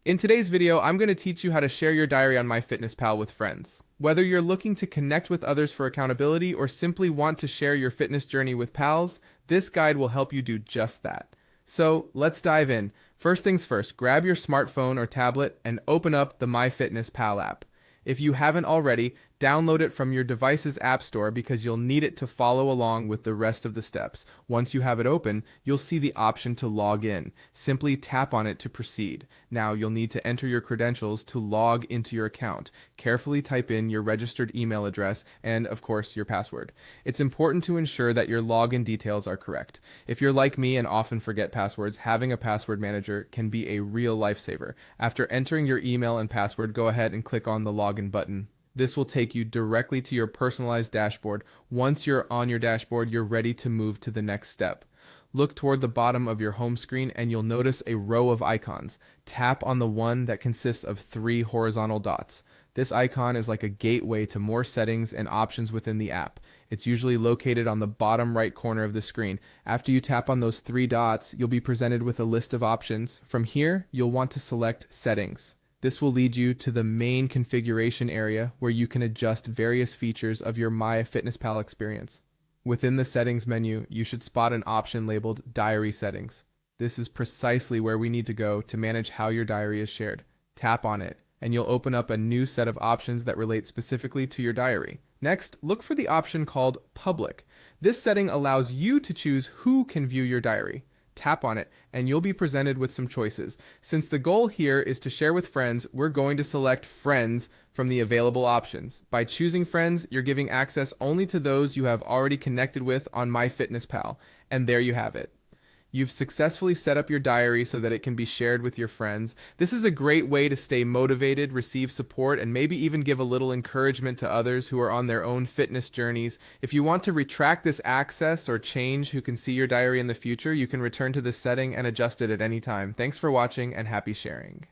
In today's video, I'm going to teach you how to share your diary on MyFitnessPal with friends. Whether you're looking to connect with others for accountability or simply want to share your fitness journey with pals, this guide will help you do just that. So let's dive in. First things first, grab your smartphone or tablet and open up the MyFitnessPal app. If you haven't already, download it from your device's app store because you'll need it to follow along with the rest of the steps. Once you have it open, you'll see the option to log in. Simply tap on it to proceed. Now you'll need to enter your credentials to log into your account. Carefully type in your registered email address and, of course, your password. It's important to ensure that your login details are correct. If you're like me and often forget passwords, having a password manager can be a real lifesaver. After entering your email and password, go ahead and click on the login button. This will take you directly to your personalized dashboard. Once you're on your dashboard, you're ready to move to the next step. Look toward the bottom of your home screen and you'll notice a row of icons. Tap on the one that consists of 3 horizontal dots. This icon is like a gateway to more settings and options within the app. It's usually located on the bottom right corner of the screen. After you tap on those 3 dots, you'll be presented with a list of options. From here, you'll want to select Settings. This will lead you to the main configuration area where you can adjust various features of your MyFitnessPal experience. Within the settings menu, you should spot an option labeled Diary Settings. This is precisely where we need to go to manage how your diary is shared. Tap on it, and you'll open up a new set of options that relate specifically to your diary. Next, look for the option called Public. This setting allows you to choose who can view your diary. Tap on it, and you'll be presented with some choices. Since the goal here is to share with friends, we're going to select Friends from the available options. By choosing Friends, you're giving access only to those you have already connected with on MyFitnessPal, and there you have it. You've successfully set up your diary so that it can be shared with your friends. This is a great way to stay motivated, receive support, and maybe even give a little encouragement to others who are on their own fitness journeys. If you want to retract this access or change who can see your diary in the future, you can return to this setting and adjust it at any time. Thanks for watching and happy sharing.